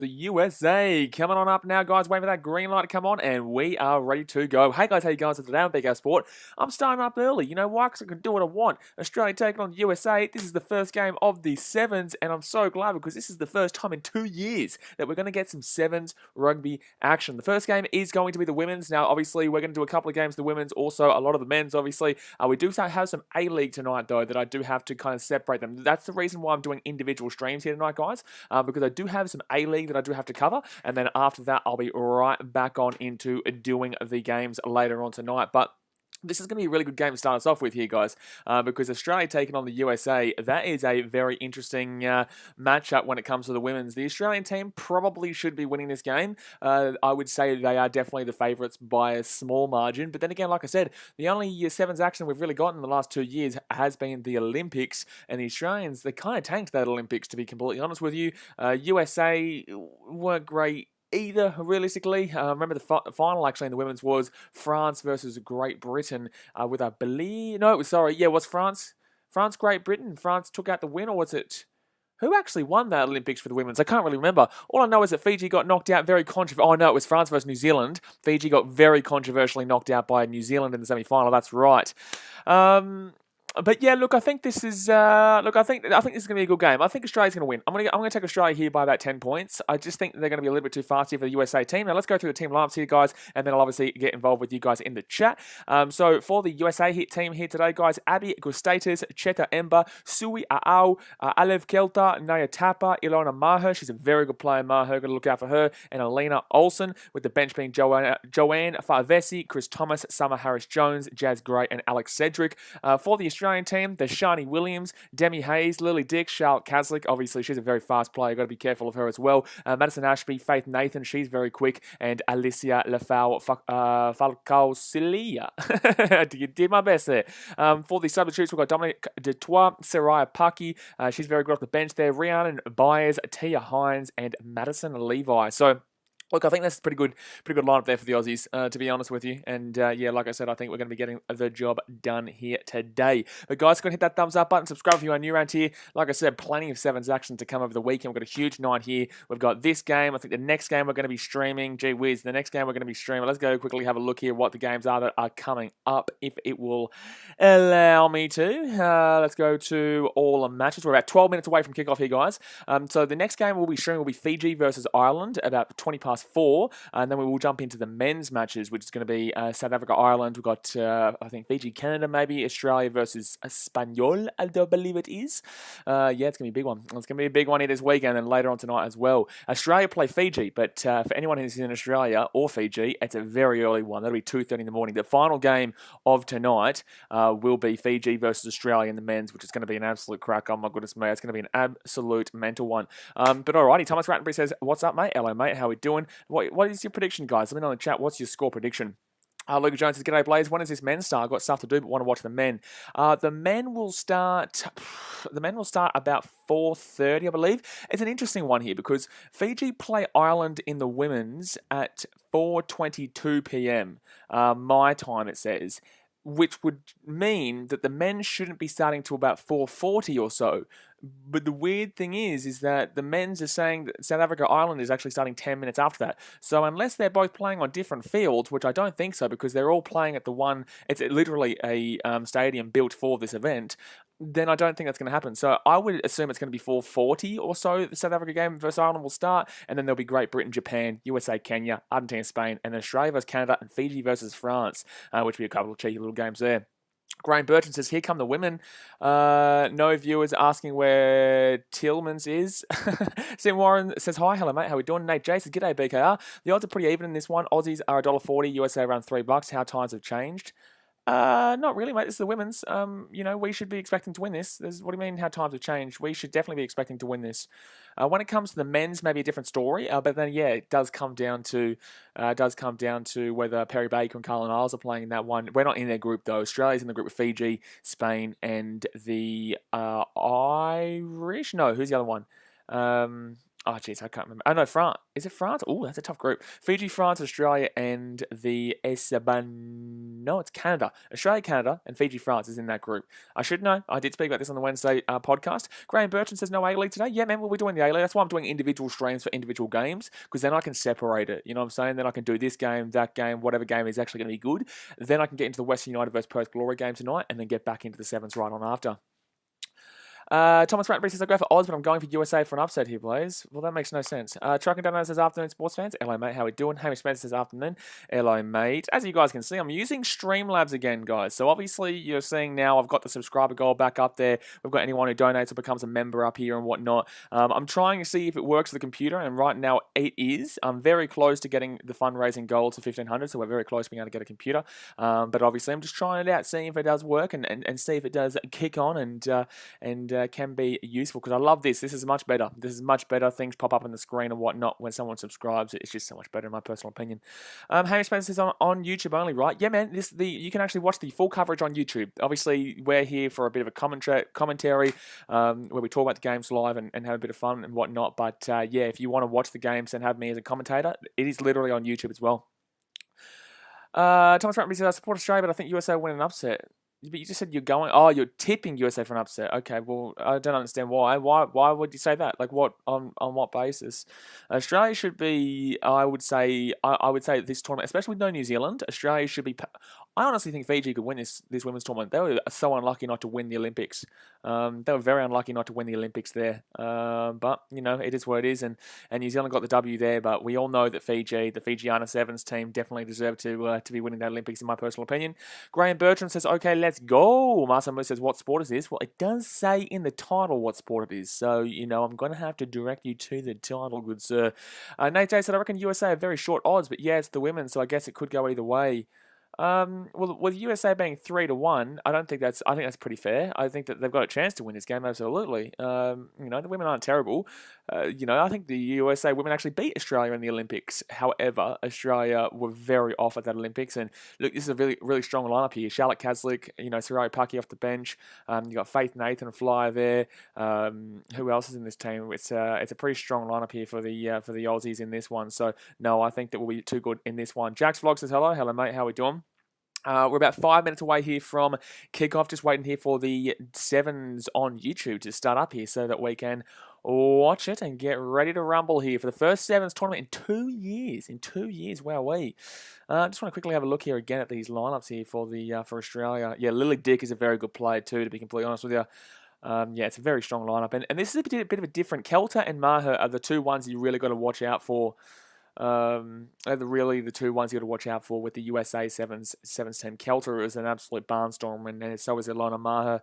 The USA coming on up now, guys. Waiting for that green light to come on, and we are ready to go. Hey, guys, how you going? So today on BKR Sport, I'm starting up early. You know why? Because I can do what I want. Australia taking on the USA. This is the first game of the Sevens, and I'm so glad because this is the first time in 2 years that we're going to get some Sevens rugby action. The first game is going to be the women's. Now, obviously, we're going to do a couple of games the women's, also a lot of the men's, obviously. We do have some A-League tonight, though, that I do have to kind of separate them. That's the reason why I'm doing individual streams here tonight, guys, because I do have some A-League that I do have to cover, and then after that I'll be right back on into doing the games later on tonight. But this is going to be a really good game to start us off with here, guys, because Australia taking on the USA, that is a very interesting matchup when it comes to the women's. The Australian team probably should be winning this game. I would say they are definitely the favourites by a small margin. But then again, like I said, the only Sevens action we've really gotten in the last 2 years has been the Olympics, and the Australians, they kind of tanked that Olympics, to be completely honest with you. USA weren't great either, realistically. Remember the final, actually, in the women's was France versus Great Britain with, I believe... No, it was France. France, Great Britain. France took out the win, or was it... Who actually won that Olympics for the women's? I can't really remember. All I know is that Fiji got knocked out very controversially. Oh, no, it was France versus New Zealand. Fiji got very controversially knocked out by New Zealand in the semi-final. That's right. But yeah, look, I think this is I think this is going to be a good game. I think Australia's going to win. I'm going to take Australia here by about 10 points. I just think they're going to be a little bit too fast here for the USA team. Now let's go through the team lineups here, guys, and then I'll obviously get involved with you guys in the chat. So for the USA team here today, guys, Abby Gustatus, Cheta Emba, Sui Aau, Alev Kelta, Naya Tapa, Ilona Maher. She's a very good player, Maher. Got to look out for her. And Alina Olsen, with the bench being Joanne Farvesi, Chris Thomas, Summer Harris-Jones, Jazz Gray, and Alex Cedric. For the Australian team, there's Shani Williams, Demi Hayes, Lily Dick, Charlotte Caslick. Obviously, she's a very fast player. Got to be careful of her as well. Madison Ashby, Faith Nathan, she's very quick, and Alicia Lafau Falcao-Cilia. You did my best there. For the substitutes, we've got Dominic Detroit, Saraya Paki. She's very good off the bench there. Rhiannon Byers, Tia Hines, and Madison Levi. So, look, I think that's a pretty good lineup there for the Aussies, to be honest with you. And yeah, like I said, I think we're going to be getting the job done here today. But guys, go and hit that thumbs up button, subscribe if you are new around here. Like I said, plenty of Sevens action to come over the weekend. We've got a huge night here. We've got this game. I think the next game we're going to be streaming. Gee whiz, the next game we're going to be streaming. Let's go quickly have a look here what the games are that are coming up, if it will allow me to. Let's go to all the matches. We're about 12 minutes away from kickoff here, guys. So the next game we'll be streaming will be Fiji versus Ireland, about 20 past 4, and then we will jump into the men's matches, which is going to be South Africa, Ireland. We've got, I think, Fiji, Canada, maybe, Australia versus Espanyol, I do believe it is. Yeah, it's going to be a big one. It's going to be a big one here this weekend and later on tonight as well. Australia play Fiji, but for anyone who's in Australia or Fiji, it's a very early one. That'll be 2:30 in the morning. The final game of tonight will be Fiji versus Australia in the men's, which is going to be an absolute crack. Oh my goodness me, it's going to be an absolute mental one. But alrighty, Thomas Rattenbury says, "What's up, mate? Hello, mate. How we doing? What is your prediction, guys? Let me know in the chat. What's your score prediction?" Luke Jones says, "G'day, Blaze. When does this men start? I've got stuff to do, but want to watch the men." The men will start. The men will start about 4:30, I believe. It's an interesting one here because Fiji play Ireland in the women's at 4:22 p.m. My time, it says, which would mean that the men shouldn't be starting till about 4:40 or so. But the weird thing is that the men's are saying that South Africa Ireland is actually starting 10 minutes after that. So unless they're both playing on different fields, which I don't think so because they're all playing at the one, it's literally a stadium built for this event, then I don't think that's going to happen. So I would assume it's going to be 4:40 or so. The South Africa game versus Ireland will start, and then there'll be Great Britain, Japan, USA, Kenya, Argentina, Spain, and then Australia versus Canada and Fiji versus France, which will be a couple of cheeky little games there. Graham Burton says, "Here come the women." No viewers asking where Tillmans is. Sam Warren says, "Hi, hello mate, how we doing?" Nate J says, "G'day BKR. The odds are pretty even in this one. Aussies are $1.40, USA around $3. How times have changed?" Not really, mate. This is the women's. We should be expecting to win this. What do you mean how times have changed? We should definitely be expecting to win this. When it comes to the men's, maybe a different story. But then, yeah, it does come down to whether Perry Baker and Carlin Isles are playing in that one. We're not in their group though. Australia's in the group with Fiji, Spain, and the Irish. No, who's the other one? Oh, jeez, I can't remember. Oh, no, France. Is it France? Oh, that's a tough group. Fiji, France, Australia, and the No, it's Canada. Australia, Canada, and Fiji, France is in that group. I should know. I did speak about this on the Wednesday podcast. Graham Bertrand says no A-League today. Yeah, man, we'll be doing the A-League. That's why I'm doing individual streams for individual games, because then I can separate it. You know what I'm saying? Then I can do this game, that game, whatever game is actually going to be good. Then I can get into the Western United versus Perth Glory game tonight, and then get back into the Sevens right on after. Thomas Rattenbury says, I go for odds, but I'm going for USA for an upset here, Blaze. Well, that makes no sense. Trucking Dono says, afternoon, sports fans. Hello, mate. How we doing? Hamish Spencer says, afternoon. Hello, mate. As you guys can see, I'm using Streamlabs again, guys. So obviously, you're seeing now I've got the subscriber goal back up there. We've got anyone who donates or becomes a member up here and whatnot. I'm trying to see if it works with the computer, and right now it is. I'm very close to getting the fundraising goal to 1,500, so we're very close to being able to get a computer. But obviously, I'm just trying it out, seeing if it does work, and see if it does kick on and can be useful, because I love this. This is much better. This is much better. Things pop up on the screen and whatnot when someone subscribes. It's just so much better in my personal opinion. Hamish Spencer says on YouTube only, right? Yeah, man. You can actually watch the full coverage on YouTube. Obviously, we're here for a bit of a commentary where we talk about the games live and have a bit of fun and whatnot. But yeah, if you want to watch the games and have me as a commentator, it is literally on YouTube as well. Thomas Rattenbury says, I support Australia, but I think USA will win an upset. But you just said you're tipping USA for an upset. Okay, well, I don't understand why. Why would you say that? Like, what on what basis? Australia should be, I would say this tournament, especially with no New Zealand, Australia should be. I honestly think Fiji could win this women's tournament. They were so unlucky not to win the Olympics. They were very unlucky not to win the Olympics there. But you know, it is what it is, and New Zealand got the W there. But we all know that the Fijiana Sevens team, definitely deserve to be winning that Olympics, in my personal opinion. Graham Bertrand says, "Okay, let's go." Masamu says, "What sport is this?" Well, it does say in the title what sport it is, so you know I'm going to have to direct you to the title, good sir. Nate J said, "I reckon USA are very short odds, but yeah, it's the women, so I guess it could go either way." Well, with USA being 3-1, I think that's pretty fair. I think that they've got a chance to win this game, absolutely. You know, the women aren't terrible. You know, I think the USA women actually beat Australia in the Olympics. However, Australia were very off at that Olympics. And look, this is a really, really strong lineup here. Charlotte Caslick, you know, Sarai Paki off the bench. You got Faith Nathan Flyer there. Who else is in this team? It's a pretty strong lineup here for the Aussies in this one. So no, I think that we'll be too good in this one. Jax Vlog says hello, mate. How we doing? We're about 5 minutes away here from kickoff. Just waiting here for the Sevens on YouTube to start up here so that we can watch it and get ready to rumble here for the first Sevens tournament in 2 years. In 2 years, wowee. Just want to quickly have a look here again at these lineups here for Australia. Yeah, Lily Dick is a very good player too, to be completely honest with you. Yeah, it's a very strong lineup. And this is a bit of a different. Kelter and Maher are the two ones you really got to watch out for. They're really the two ones you got to watch out for with the USA Sevens team. Kelter is an absolute barnstorm, and so is Ilona Maher.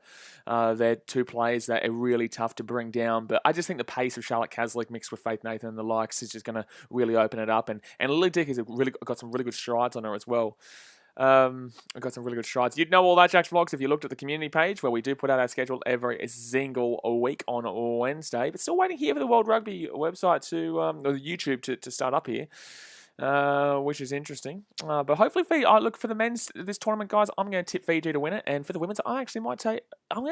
They're two players that are really tough to bring down, but I just think the pace of Charlotte Caslick mixed with Faith Nathan and the likes is just going to really open it up. And Lily Dick has got some really good strides on her as well. I've got some really good strides. You'd know all that, Jack's Vlogs, if you looked at the community page where we do put out our schedule every single week on Wednesday. But still waiting here for the World Rugby website or the YouTube to start up here, which is interesting. But hopefully, look for the men's this tournament, guys. I'm going to tip Fiji to win it, and for the women's, I'm going to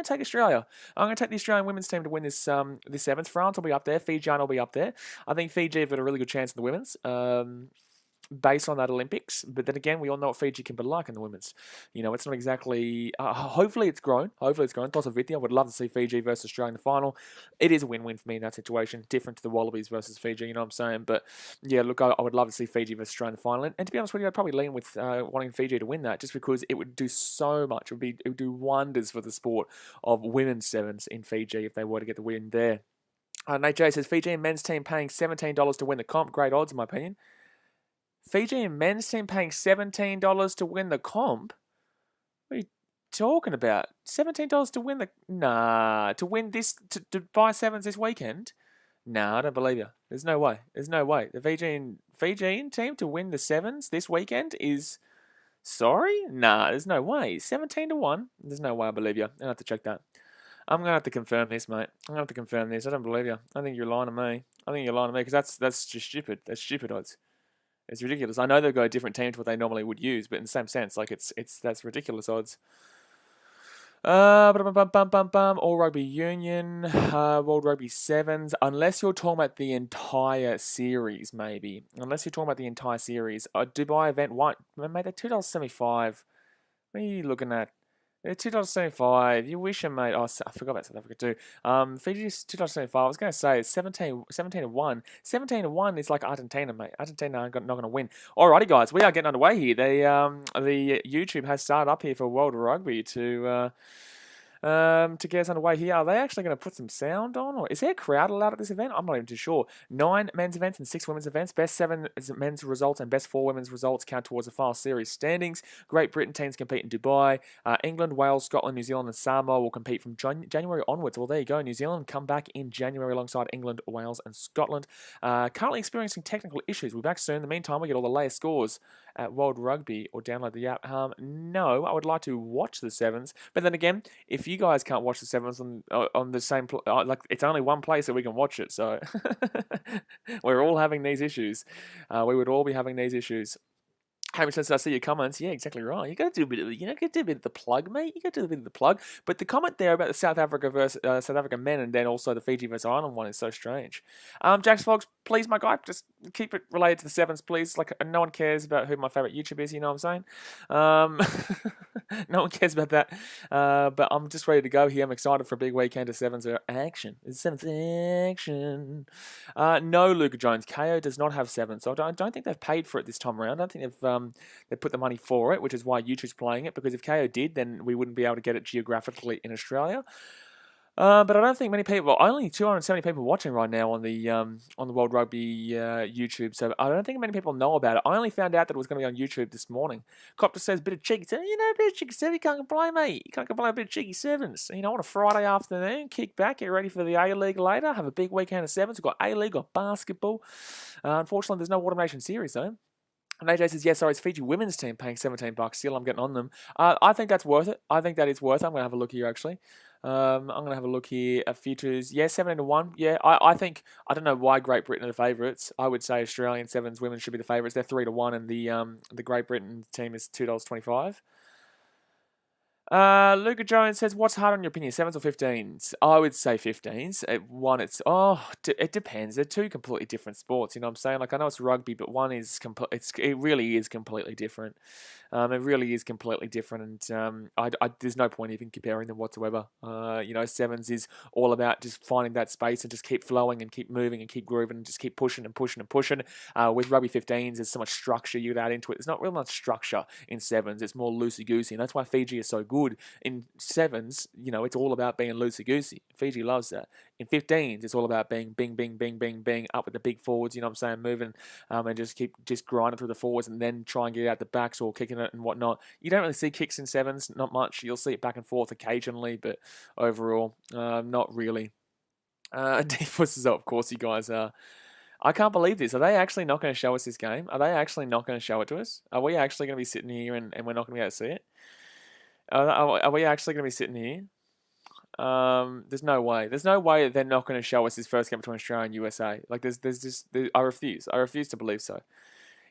take Australia. I'm going to take the Australian women's team to win this Sevens. France will be up there. Fijian will be up there. I think Fiji have got a really good chance in the women's. Based on that Olympics, but then again, we all know what Fiji can be like in the women's. You know, it's not exactly. Hopefully, it's grown. Toss of Vidya. I would love to see Fiji versus Australia in the final. It is a win-win for me in that situation. Different to the Wallabies versus Fiji. You know what I'm saying? But yeah, look, I would love to see Fiji versus Australia in the final. And to be honest with you, I'd probably lean with wanting Fiji to win that, just because it would do so much. It would do wonders for the sport of women's sevens in Fiji if they were to get the win there. Nate J says Fiji men's team paying $17 to win the comp. Great odds, in my opinion. Fiji men's team paying $17 to win the comp? What are you talking about? $17 to win to win this, to buy sevens this weekend? Nah, I don't believe you. There's no way. The Fijian team to win the sevens this weekend is... Sorry? Nah, there's no way. 17-1? There's no way I believe you. I'll have to check that. I'm going to have to confirm this, mate. I don't believe you. I think you're lying to me. Because that's just stupid. That's stupid odds. It's ridiculous. I know they've got a different team to what they normally would use, but in the same sense, like that's ridiculous odds. All Rugby Union, World Rugby Sevens. Unless you're talking about the entire series, maybe. Unless you're talking about the entire series. Dubai event one, mate. They're $2.75. What are you looking at? They're $2.75. You wish 'em, mate. Oh, I forgot about South Africa too. Fiji's $2.75. I was going to say it's 17 to 1. 17 to 1 is like Argentina, mate. Argentina are not going to win. Alrighty, guys, we are getting underway here. The YouTube has started up here for World Rugby to get us underway here. Are they actually going to put some sound on, or is there a crowd allowed at this event? I'm not even too sure. 9 men's events and 6 women's events. Best 7 men's results and best 4 women's results count towards the final series standings. Great Britain teams compete in Dubai. England, Wales, Scotland, New Zealand, and Samoa will compete from January onwards. Well, there you go. New Zealand come back in January alongside England, Wales, and Scotland. Currently experiencing technical issues. We'll be back soon. In the meantime, we get all the latest scores at World Rugby or download the app. No, I would like to watch the Sevens, but then again, if you guys can't watch the Sevens on the same like it's only one place that we can watch it, so we're all having these issues. We would all be having these issues. Hamish says, I see your comments. Yeah, exactly right. You got to do a bit of, the plug, mate. You got to do a bit of the plug. But the comment there about the South Africa men, and then also the Fiji versus Ireland one is so strange. Jax Fox, please, my guy, just keep it related to the Sevens, please. Like, no one cares about who my favorite YouTuber is. You know what I'm saying? No one cares about that. But I'm just ready to go here. I'm excited for a big weekend of Sevens action. It's Sevens action. No, Luca Jones. KO does not have Sevens, so I don't think they've paid for it this time around. I don't think they put the money for it, which is why YouTube's playing it, because if KO did, then we wouldn't be able to get it geographically in Australia. But I don't think many people, well, only 270 people watching right now on the World Rugby YouTube, so I don't think many people know about it. I only found out that it was going to be on YouTube this morning. Copter says, bit of cheeky sevens. A bit of cheeky sevens, you can't complain, mate. You can't complain a bit of cheeky sevens. On a Friday afternoon, kick back, get ready for the A-League later, have a big weekend of sevens. We've got A-League, got basketball. Unfortunately, there's no automation series, though. And AJ says, yes, sorry, it's Fiji women's team paying $17. Still, I'm getting on them. I think that's worth it. I think that is worth it. I'm going to have a look here, actually. I'm going to have a look here at futures. Yeah, 17 to 1. Yeah, I think, I don't know why Great Britain are the favourites. I would say Australian Sevens women should be the favourites. They're 3 to 1, and the Great Britain team is $2.25. Luca Jones says, what's hard on your opinion, 7s or 15s? I would say 15s. It depends. They're two completely different sports. You know what I'm saying? Like, I know it's rugby, but one is it really is completely different. It really is completely different, and there's no point even comparing them whatsoever. Sevens is all about just finding that space and just keep flowing and keep moving and keep grooving and just keep pushing and pushing and pushing. With rugby 15s, there's so much structure you could add into it. There's not real much structure in sevens. It's more loosey-goosey, and that's why Fiji is so good. In sevens, it's all about being loosey-goosey. Fiji loves that. In 15s, it's all about being bing, bing, bing, bing, bing, up with the big forwards, you know what I'm saying, moving, and just grinding through the forwards and then try and get out the backs or kicking it and whatnot. You don't really see kicks in sevens, not much. You'll see it back and forth occasionally, but overall, not really. Defus is, of course, you guys are. I can't believe this. Are they actually not going to show us this game? Are they actually not going to show it to us? Are we actually going to be sitting here and we're not going to be able to see it? Are we actually going to be sitting here? There's no way. There's no way that they're not going to show us this first game between Australia and USA. Like, I refuse. I refuse to believe so.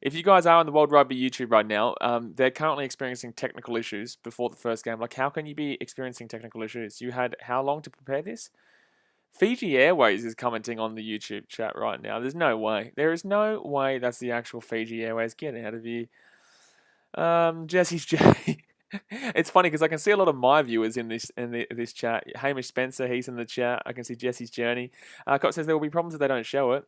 If you guys are on the World Rugby YouTube right now, they're currently experiencing technical issues before the first game. Like, how can you be experiencing technical issues? You had how long to prepare this? Fiji Airways is commenting on the YouTube chat right now. There's no way. There is no way that's the actual Fiji Airways. Get out of here. Jesse's J. It's funny because I can see a lot of my viewers in this chat. Hamish Spencer, he's in the chat. I can see Jesse's Journey. Cop says there will be problems if they don't show it.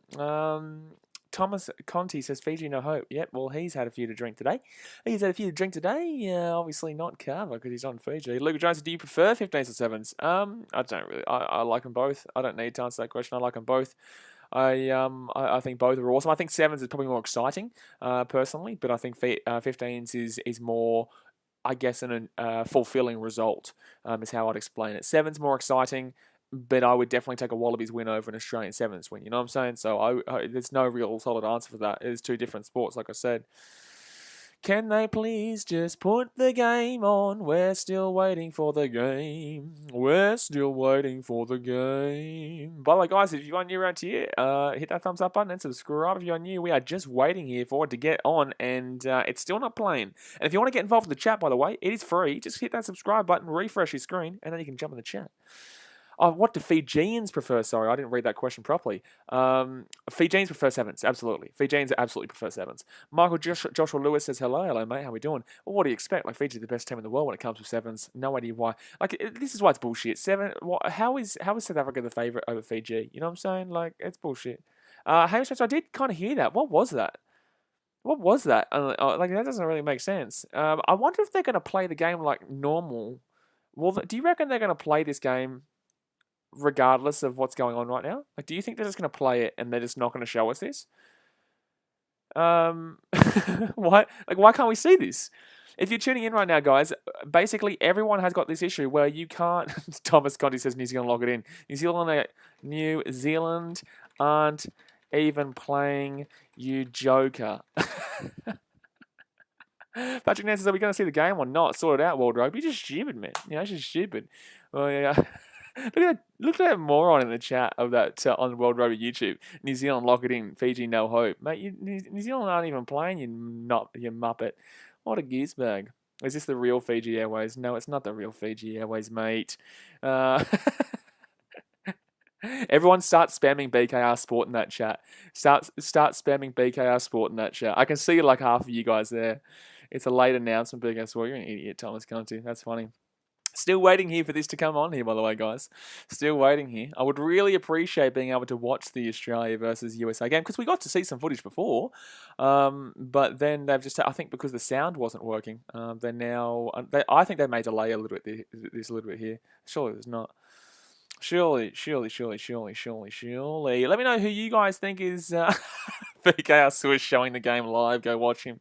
Thomas Conti says Fiji no hope. Yep, well, he's had a few to drink today. Obviously not Carver because he's on Fiji. Luke Jones, do you prefer 15s or 7s? I don't really. I like them both. I don't need to answer that question. I like them both. I think both are awesome. I think 7s is probably more exciting, personally, but I think 15s is more, I guess, a fulfilling result, is how I'd explain it. 7's more exciting, but I would definitely take a Wallabies win over an Australian Sevens win. You know what I'm saying? So there's no real solid answer for that. It's two different sports, like I said. Can they please just put the game on? We're still waiting for the game. We're still waiting for the game. By the way, guys, if you are new around here, hit that thumbs up button and subscribe if you are new. We are just waiting here for it to get on, and it's still not playing. And if you want to get involved in the chat, by the way, it is free. Just hit that subscribe button, refresh your screen, and then you can jump in the chat. Oh, what do Fijians prefer? Sorry, I didn't read that question properly. Fijians prefer sevens, absolutely. Fijians absolutely prefer sevens. Michael Joshua Lewis says, hello, mate, how we doing? Well, what do you expect? Like, Fiji's the best team in the world when it comes to sevens. No idea why. Like, this is why it's bullshit. How is South Africa the favourite over Fiji? You know what I'm saying? Like, it's bullshit. Hamish, I did kind of hear that. What was that? What was that? Like, that doesn't really make sense. I wonder if they're going to play the game like normal. Well, do you reckon they're going to play this game regardless of what's going on right now? Like, do you think they're just going to play it and they're just not going to show us this? Why can't we see this? If you're tuning in right now, guys, basically everyone has got this issue where you can't. Thomas Conti says New Zealand, log it in. New Zealand aren't even playing, you joker. Patrick Nance says, are we going to see the game or not? Sort it out, World Rugby. You're just stupid, man. It's just stupid. Well, yeah. Look at that moron in the chat of that on World Rugby YouTube. New Zealand, lock it in. Fiji, no hope. Mate, New Zealand aren't even playing, you muppet. What a goosebag. Is this the real Fiji Airways? No, it's not the real Fiji Airways, mate. Everyone start spamming BKR Sport in that chat. Start spamming BKR Sport in that chat. I can see like half of you guys there. It's a late announcement, BKR Sport. You're an idiot, Thomas Conti. That's funny. Still waiting here for this to come on here, by the way, guys. Still waiting here. I would really appreciate being able to watch the Australia versus USA game because we got to see some footage before, but then they've just, I think because the sound wasn't working, they're now, I think they may delay a little bit this a little bit here. Surely there's not. Surely. Let me know who you guys think is BKR Swiss showing the game live. Go watch him.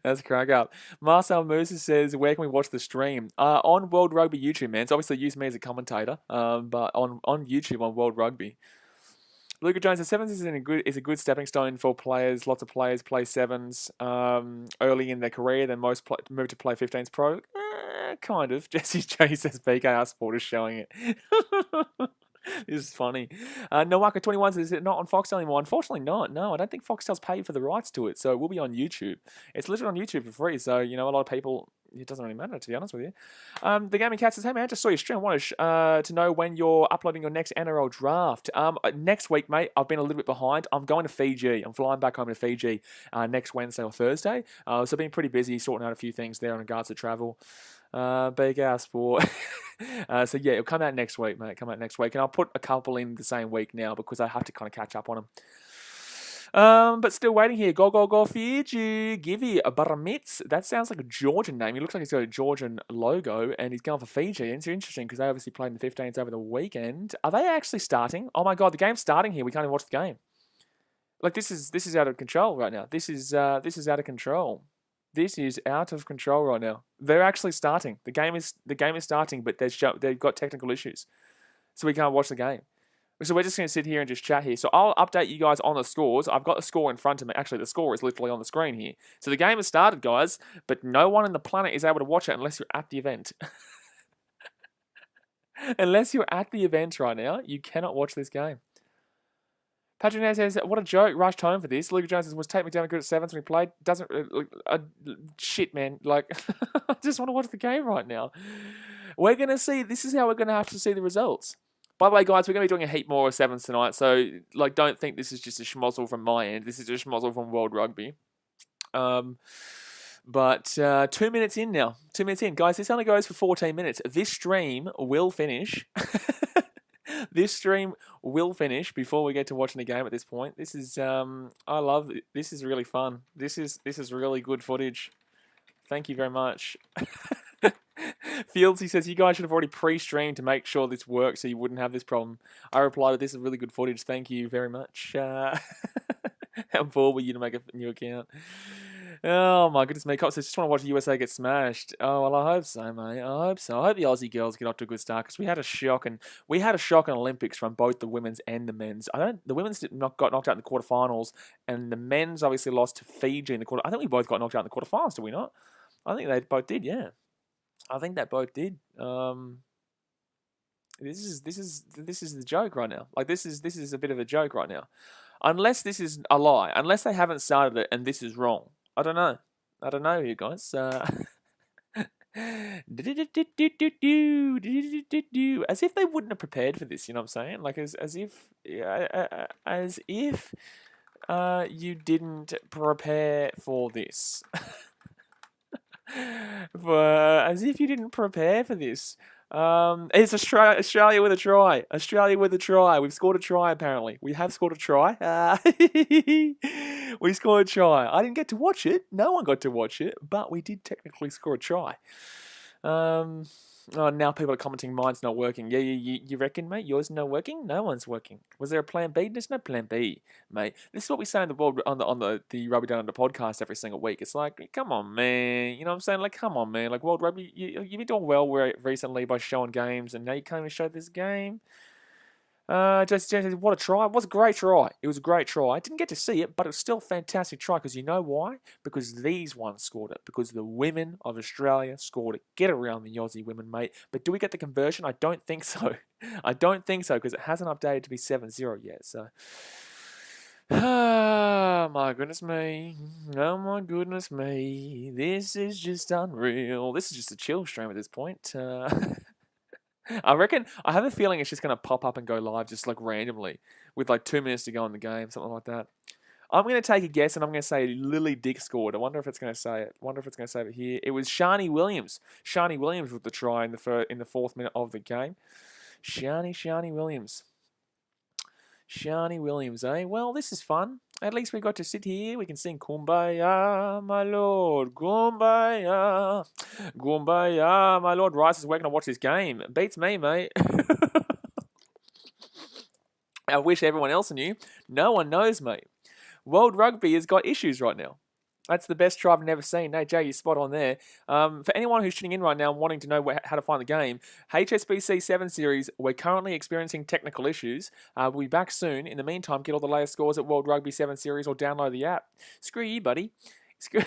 That's crack up. Marcel Musa says, where can we watch the stream? On World Rugby YouTube, man. It's obviously used me as a commentator, but on YouTube on World Rugby. Luca Jones says, sevens is a good stepping stone for players. Lots of players play sevens early in their career, then most move to play 15s pro. Kind of. Jesse J says BKR Sport is showing it. This is funny. Nawaka21 says, is it not on Foxtel anymore? Unfortunately not. No, I don't think Foxtel's paid for the rights to it, so it will be on YouTube. It's literally on YouTube for free, so, a lot of people, it doesn't really matter, to be honest with you. The Gaming Cat says, hey, man, I just saw your stream. I wanted to know when you're uploading your next NRL draft. Next week, mate, I've been a little bit behind. I'm going to Fiji. I'm flying back home to Fiji next Wednesday or Thursday. So I've been pretty busy sorting out a few things there in regards to travel. Big ass sport. So yeah, it'll come out next week, mate. Come out next week, and I'll put a couple in the same week now because I have to kind of catch up on them. But still waiting here. Go Fiji. Givey Baramitz. That sounds like a Georgian name. He looks like he's got a Georgian logo, and he's going for Fiji. And it's interesting because they obviously played in the 15s over the weekend. Are they actually starting? Oh my god, the game's starting here. We can't even watch the game. Like this is out of control right now. This is out of control. This is out of control right now. They're actually starting. The game is starting, but they've got technical issues, so we can't watch the game. So we're just going to sit here and just chat here. So I'll update you guys on the scores. I've got the score in front of me. Actually, the score is literally on the screen here. So the game has started, guys, but no one on the planet is able to watch it unless you're at the event. Unless you're at the event right now, you cannot watch this game. Patrick Nance says, what a joke, rushed home for this. Luca Jones says, was Tate McDermott good at sevens when he played? Doesn't, shit, man. Like, I just want to watch the game right now. We're going to see, this is how we're going to have to see the results. By the way, guys, we're going to be doing a heap more of sevens tonight, so, like, don't think this is just a schmozzle from my end. This is a schmozzle from World Rugby. But 2 minutes in now. 2 minutes in. Guys, this only goes for 14 minutes. This stream will finish. This stream will finish before we get to watching the game at this point. This is, I love it. This is really fun. This is really good footage. Thank you very much. Fields, he says, you guys should have already pre-streamed to make sure this works so you wouldn't have this problem. I replied, this is really good footage. Thank you very much. How bored were you to make a new account? Oh my goodness me, Cops says, just want to watch the USA get smashed. Oh well, I hope so, mate. I hope so. I hope the Aussie girls get off to a good start because we had a shock in Olympics from both the women's and the men's. The women's got knocked out in the quarterfinals, and the men's obviously lost to Fiji in the quarter. I think we both got knocked out in the quarterfinals, did we not? I think they both did. Yeah, I think that both did. This is the joke right now. Like this is a bit of a joke right now. Unless this is a lie. Unless they haven't started it and this is wrong. I don't know. I don't know, you guys. As if they wouldn't have prepared for this. You know what I'm saying? Like as if you didn't prepare for this. As if you didn't prepare for this. It's Australia with a try. Australia with a try. We've scored a try, apparently. We have scored a try. We scored a try. I didn't get to watch it. No one got to watch it, but we did technically score a try. Oh, now people are commenting mine's not working. Yeah, you reckon, mate? Yours not working? No one's working. Was there a plan B? There's no plan B, mate. This is what we say in the world on the Rugby Down Under podcast every single week. It's like, come on, man. You know what I'm saying? Like, come on, man. Like, World Rugby, you've been doing well recently by showing games, and now you can't even show this game. Just what a try. It was a great try. It was a great try. I didn't get to see it, but it was still a fantastic try because you know why? Because these ones scored it. Because the women of Australia scored it. Get around the Aussie women, mate. But do we get the conversion? I don't think so. I don't think so because it hasn't updated to be 7-0 yet. So, oh my goodness me. Oh my goodness me. This is just unreal. This is just a chill stream at this point. I reckon, I have a feeling it's just going to pop up and go live just like randomly with like 2 minutes to go in the game, something like that. I'm going to take a guess and I'm going to say Lily Dick scored. I wonder if it's going to say it. Wonder if it's going to say it here. It was Shani Williams. Shani Williams with the try in the 4th minute of the game. Shani Williams. Shani Williams, eh? Well, this is fun. At least we got to sit here. We can sing Kumbaya, my lord. Kumbaya. Kumbaya, my lord. Rice is working to watch this game. It beats me, mate. I wish everyone else knew. No one knows, mate. World Rugby has got issues right now. That's the best try I've never seen. No, Jay, you're spot on there. For anyone who's tuning in right now and wanting to know how to find the game, HSBC 7 Series, we're currently experiencing technical issues. We'll be back soon. In the meantime, get all the latest scores at World Rugby 7 Series or download the app. Screw you, buddy. Screw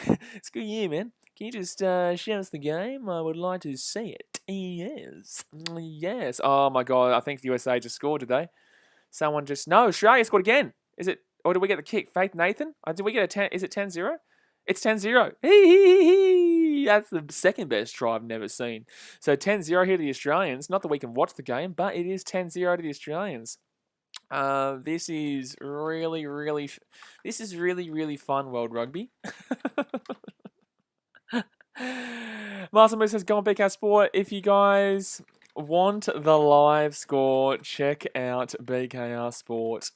you, man. Can you just show us the game? I would like to see it. Yes. Yes. Oh, my God. I think the USA just scored today. Someone just... No, Australia scored again. Is it... Or did we get the kick? Faith Nathan? Did we get a 10... Is it 10-0? It's 10-0. That's the second best try I've never seen. So 10-0 here to the Australians. Not that we can watch the game, but it is 10-0 to the Australians. This is really, really fun, World Rugby. Marcel says, go on BK Sport. If you guys want the live score, check out BKR Sport.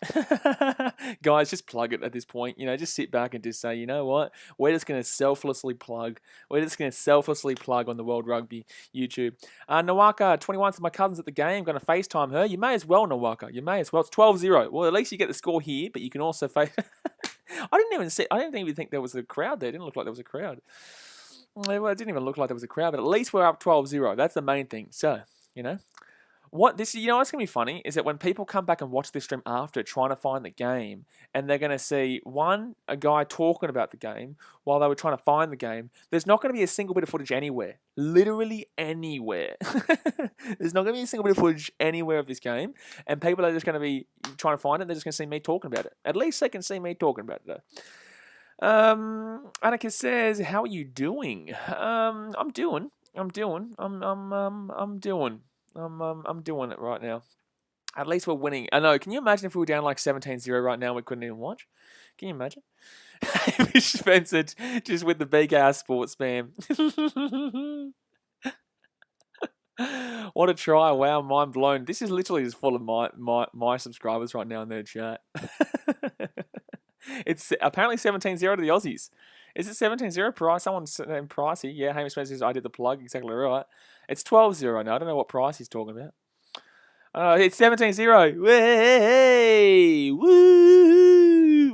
Guys, just plug it at this point. You know, just sit back and just say, you know what? We're just going to selflessly plug. We're just going to selflessly plug on the World Rugby YouTube. Nawaka, 21, says, my cousin's at the game. Going to FaceTime her. You may as well, Nawaka. You may as well. It's 12-0. Well, at least you get the score here, but you can also face... I didn't even think there was a crowd there. It didn't look like there was a crowd. Well, it didn't even look like there was a crowd, but at least we're up 12-0. That's the main thing. So, you know, what's going to be funny is that when people come back and watch this stream after trying to find the game, and they're going to see, a guy talking about the game while they were trying to find the game, there's not going to be a single bit of footage anywhere. Literally anywhere. There's not going to be a single bit of footage anywhere of this game, and people are just going to be trying to find it, they're just going to see me talking about it. At least they can see me talking about it, though. Annika says, how are you doing? I'm doing it right now. At least we're winning. I know. Can you imagine if we were down like 17-0 right now, we couldn't even watch? Can you imagine? Spencer just with the BKR Sports spam. What a try. Wow, mind blown. This is literally just full of my subscribers right now in their chat. It's apparently 17-0 to the Aussies. Is it 17-0? Price? Someone's named Pricey. Yeah, Hamish Spencer says, I did the plug. Exactly right. It's 12-0 now. I don't know what price he's talking about. It's 17-0. Way! Woo!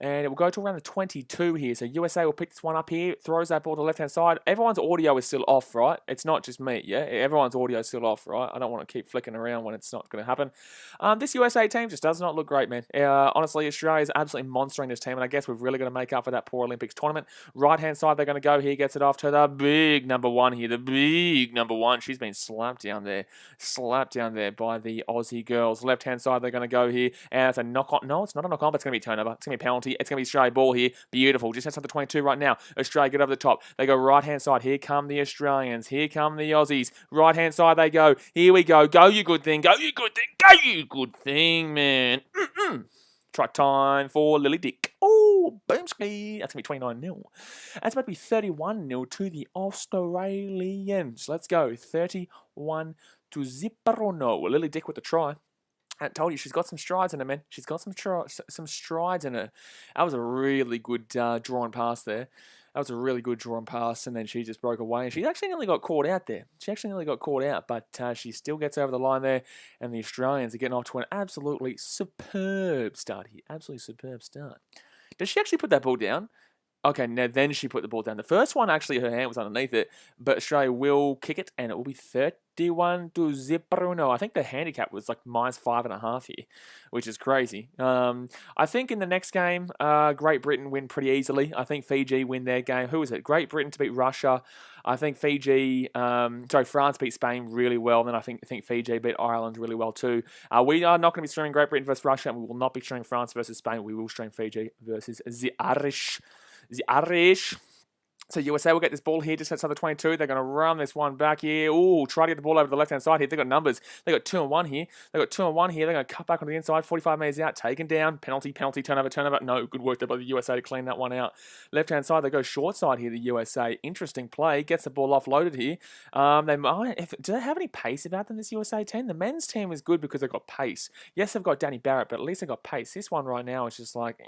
And it will go to around the 22 here. So USA will pick this one up here, throws that ball to the left-hand side. Everyone's audio is still off, right? It's not just me, yeah? Everyone's audio is still off, right? I don't want to keep flicking around when it's not going to happen. This USA team just does not look great, man. Honestly, Australia is absolutely monstering this team, and I guess we've really got to make up for that poor Olympics tournament. Right-hand side, they're going to go here, gets it off to the big number one here, the big number one. She's been slapped down there by the Aussie girls. Left-hand side, they're going to go here, and it's a knock-on. No, it's not a knock-on, but it's going to be turnover. It's going to be a penalty. It's going to be Australia ball here. Beautiful. Just outside the 22 right now. Australia get over the top. They go right-hand side. Here come the Australians. Here come the Aussies. Right-hand side they go. Here we go. Go, you good thing. Go, you good thing. Go, you good thing, man. Try time for Lily Dick. Oh, boomski. That's going to be 29-0. That's about to be 31-0 to the Australians. Let's go. 31-0. Lily Dick with the try. I told you, she's got some strides in her, man. She's got some strides in her. That was a really good drawn pass there. That was a really good drawn pass, and then she just broke away. And she actually nearly got caught out there. But she still gets over the line there, and the Australians are getting off to an absolutely superb start here. Absolutely superb start. Does she actually put that ball down? Okay, now then she put the ball down. The first one, actually, her hand was underneath it, but Australia will kick it, and it will be 31-0. I think the handicap was like -5.5 here, which is crazy. I think in the next game, Great Britain win pretty easily. I think Fiji win their game. Who was it? Great Britain to beat Russia. I think France beat Spain really well. And then I think Fiji beat Ireland really well too. We are not going to be streaming Great Britain versus Russia, and we will not be streaming France versus Spain. We will stream Fiji versus the Irish. So USA will get this ball here just outside the 22. They're going to run this one back here. Ooh, try to get the ball over to the left-hand side here. They've got numbers. They've got 2 and 1 here. They're going to cut back on the inside. 45 metres out. Taken down. Penalty, turnover. No, good work there by the USA to clean that one out. Left-hand side, they go short side here, the USA. Interesting play. Gets the ball offloaded here. Do they have any pace about them, this USA team? The men's team is good because they've got pace. Yes, they've got Danny Barrett, but at least they've got pace. This one right now is just like,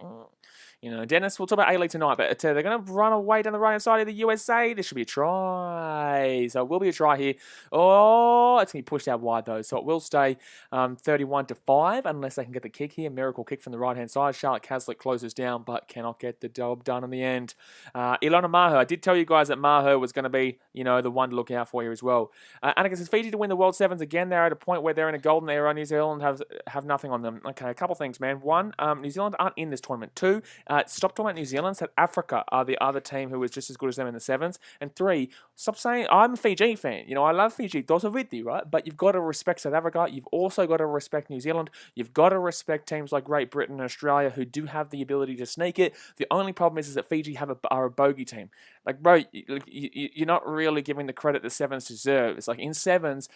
Dennis, we'll talk about A-League tonight, but they're going to run away down the right-hand side of the USA. This should be a try. So it will be a try here. Oh, it's going to be pushed out wide, though. So it will stay 31-5 unless they can get the kick here. Miracle kick from the right-hand side. Charlotte Caslick closes down, but cannot get the job done in the end. Ilona Maher. I did tell you guys that Maher was going to be, the one to look out for here as well. Annika says, Fiji to win the World Sevens again. They're at a point where they're in a golden era. New Zealand have nothing on them. Okay, a couple things, man. One, New Zealand aren't in this tournament. Two, stop talking about New Zealand. South Africa are the other team who is just as good as them in the Sevens. And three, stop saying I'm a Fiji fan. I love Fiji. Those are with you, right? But you've got to respect South Africa. You've also got to respect New Zealand. You've got to respect teams like Great Britain and Australia who do have the ability to sneak it. The only problem is that Fiji are a bogey team. Like, bro, you're not really giving the credit the Sevens deserve. It's like in Sevens,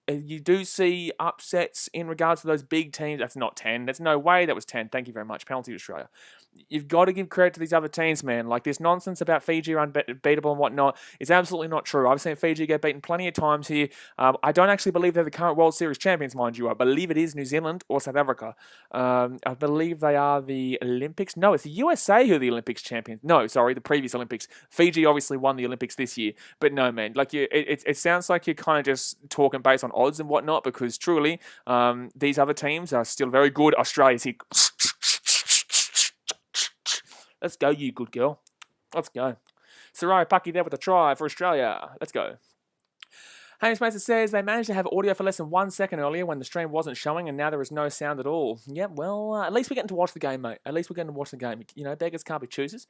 you do see upsets in regards to those big teams. That's not 10. There's no way that was 10. Thank you very much. Penalty to Australia. You've got to give credit to these other teams, man. Like, this nonsense about Fiji are unbeatable and whatnot is absolutely not true. I've seen Fiji get beaten plenty of times here. I don't actually believe they're the current World Series champions, mind you. I believe it is New Zealand or South Africa. I believe they are the Olympics. No, it's the USA who are the Olympics champions. No, sorry, the previous Olympics. Fiji obviously won the Olympics this year. But no, man, like it sounds like you're kind of just talking based on odds and whatnot, because truly, these other teams are still very good. Australia's here. Let's go, you good girl. Let's go. Sarai Paki there with a try for Australia. Let's go. Hamish Mason says they managed to have audio for less than 1 second earlier when the stream wasn't showing, and now there is no sound at all. Yeah, well, at least we're getting to watch the game, mate. At least we're getting to watch the game. Beggars can't be choosers.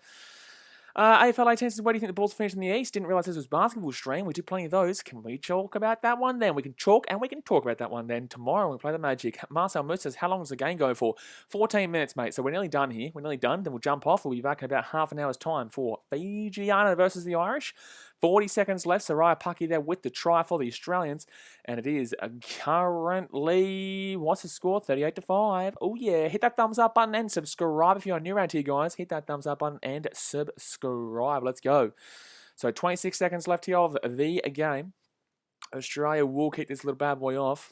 AFL 18 says, where do you think the Bulls finished in the East? Didn't realise this was basketball stream. We did plenty of those. Can we talk about that one then? We can talk about that one then tomorrow when we play the Magic. Marcel Moose says, how long does the game go for? 14 minutes, mate. So we're nearly done here. We're nearly done. Then we'll jump off. We'll be back in about half an hour's time for Fijiana versus the Irish. 40 seconds left. Soraya Paki there with the try for the Australians. And it is currently, what's the score? 38-5. Oh, yeah. Hit that thumbs up button and subscribe if you're new around here, guys. Hit that thumbs up button and subscribe. Let's go. So 26 seconds left here of the game. Australia will kick this little bad boy off.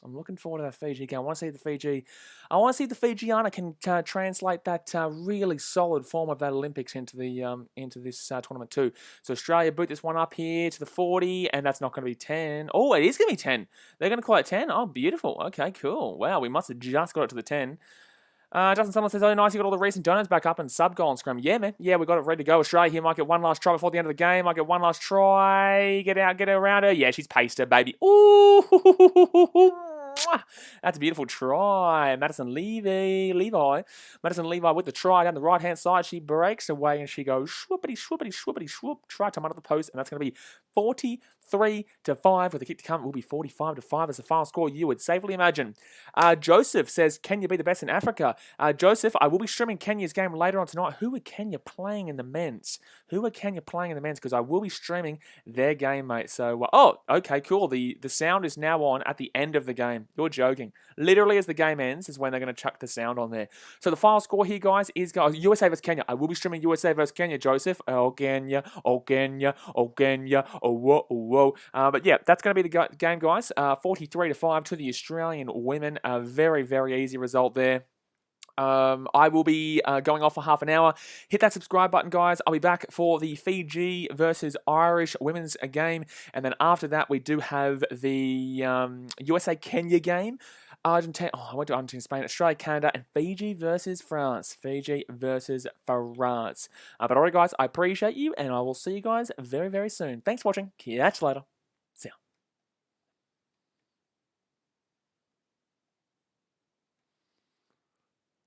I'm looking forward to that Fiji game. I want to see the Fijiana can translate that really solid form of that Olympics into this tournament too. So Australia boot this one up here to the 40, and that's not going to be 10. Oh, it is going to be 10. They're going to call it 10. Oh, beautiful. Okay, cool. Wow, we must have just got it to the 10. Justin Sutherland says, oh, nice, you got all the recent donuts back up and sub goal on scrum. Yeah, man. Yeah, we got it ready to go. Australia here might get one last try before the end of the game. Might get one last try. Get out, get around her. Yeah, she's paced her, baby. Ooh. That's a beautiful try. Madison Levi with the try down the right-hand side. She breaks away and she goes swoopity, swoopity, swoopity, swoop. Try to under the post, and that's going to be 43-5 with the kick to come. It will be 45-5 as the final score you would safely imagine. Joseph says, Kenya be the best in Africa? Joseph, I will be streaming Kenya's game later on tonight. Who are Kenya playing in the men's? Because I will be streaming their game, mate. So, oh, okay, cool. The sound is now on at the end of the game. You're joking. Literally, as the game ends, is when they're going to chuck the sound on there. So the final score here, guys, is USA versus Kenya. I will be streaming USA versus Kenya, Joseph. Oh, Kenya. Oh, Kenya. Oh, Kenya. Oh, whoa, oh, whoa. But yeah, that's going to be the game, guys. 43-5 to the Australian women. A very, very easy result there. I will be going off for half an hour. Hit that subscribe button, guys. I'll be back for the Fiji versus Irish women's game. And then after that, we do have the USA-Kenya game. Argentina, I went to Argentina, Spain, Australia, Canada, and Fiji versus France. But alright, guys, I appreciate you, and I will see you guys very, very soon. Thanks for watching. Catch you later.